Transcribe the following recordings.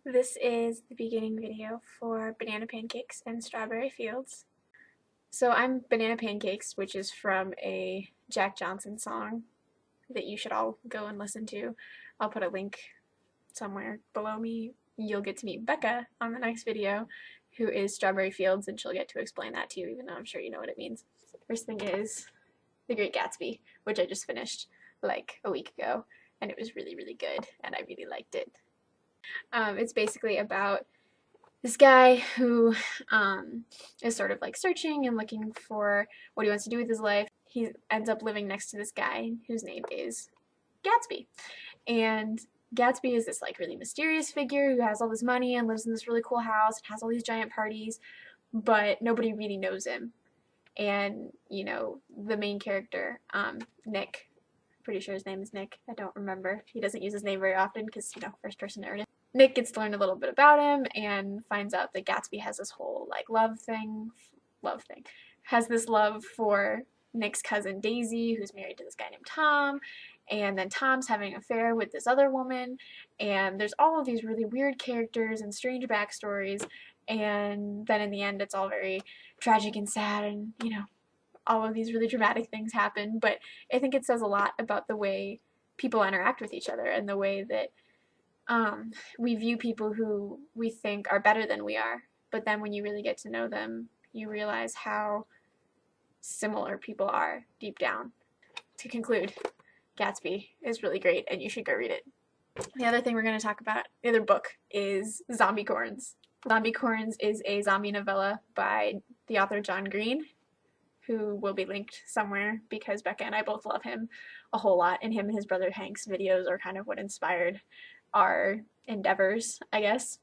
This is the beginning video for Banana Pancakes and Strawberry Fields. So I'm Banana Pancakes, which is from a Jack Johnson song that you should all go and listen to. I'll put a link somewhere below me. You'll get to meet Becca on the next video, who is Strawberry Fields, and she'll get to explain that to you, even though I'm sure you know what it means. First thing is The Great Gatsby, which I just finished like a week ago, and it was really, really good, and I really liked it. It's basically about this guy who is sort of like searching and looking for what he wants to do with his life. He ends up living next to this guy whose name is Gatsby. And Gatsby is this like really mysterious figure who has all this money and lives in this really cool house and has all these giant parties, but nobody really knows him. And, you know, the main character, Nick, pretty sure his name is Nick, I don't remember. He doesn't use his name very often because, you know, first person narrative. Nick gets to learn a little bit about him and finds out that Gatsby has this whole like has this love for Nick's cousin Daisy, who's married to this guy named Tom, and then Tom's having an affair with this other woman, and there's all of these really weird characters and strange backstories, and then in the end it's all very tragic and sad, and you know, all of these really dramatic things happen. But I think it says a lot about the way people interact with each other and the way that we view people who we think are better than we are, but then when you really get to know them, you realize how similar people are deep down. To conclude, Gatsby is really great and you should go read it. The other thing we're going to talk about, the other book, is Zombiecorns. Zombiecorns is a zombie novella by the author John Green, who will be linked somewhere because Becca and I both love him a whole lot, and him and his brother Hank's videos are kind of what inspired our endeavors, I guess.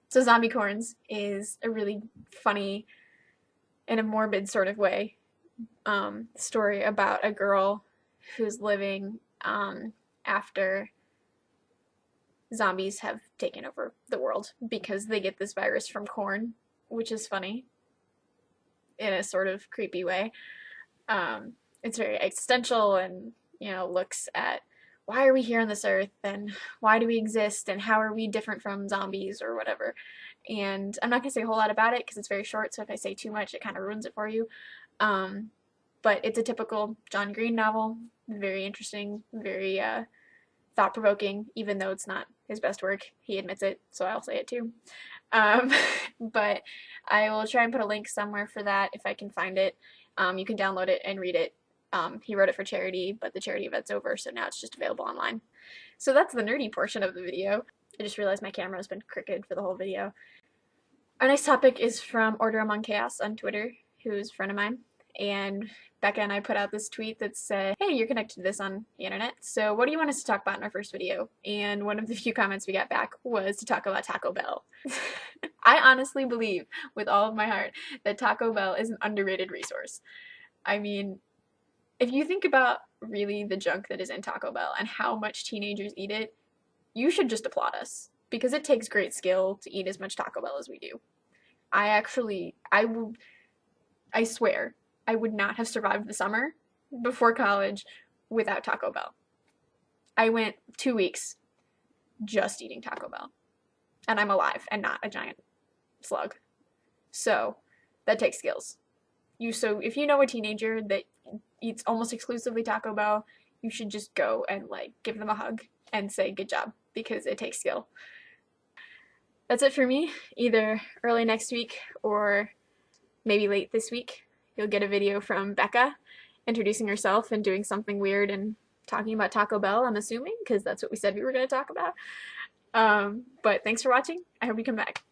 So Zombiecorns is a really funny, in a morbid sort of way, story about a girl who's living after zombies have taken over the world because they get this virus from corn, which is funny in a sort of creepy way. It's very existential and, you know, looks at why are we here on this earth and why do we exist and how are we different from zombies or whatever. And I'm not going to say a whole lot about it because it's very short, so if I say too much it kind of ruins it for you. But it's a typical John Green novel, very interesting, very thought-provoking, even though it's not his best work. He admits it, so I'll say it too. But I will try and put a link somewhere for that if I can find it. You can download it and read it. He wrote it for charity, but the charity event's over, so now it's just available online. So that's the nerdy portion of the video. I just realized my camera has been crooked for the whole video. Our next topic is from Order Among Chaos on Twitter, who's a friend of mine. And Becca and I put out this tweet that said, hey, you're connected to this on the internet, so what do you want us to talk about in our first video? And one of the few comments we got back was to talk about Taco Bell. I honestly believe with all of my heart that Taco Bell is an underrated resource. I mean, if you think about really the junk that is in Taco Bell and how much teenagers eat it, you should just applaud us, because it takes great skill to eat as much Taco Bell as we do. I swear, I would not have survived the summer before college without Taco Bell. I went 2 weeks just eating Taco Bell. And I'm alive and not a giant slug. So that takes skills. So if you know a teenager that eats almost exclusively Taco Bell, you should just go and like give them a hug and say good job, because it takes skill. That's it for me. Either early next week or maybe late this week, you'll get a video from Becca introducing herself and doing something weird and talking about Taco Bell, I'm assuming, because that's what we said we were going to talk about. But thanks for watching. I hope you come back.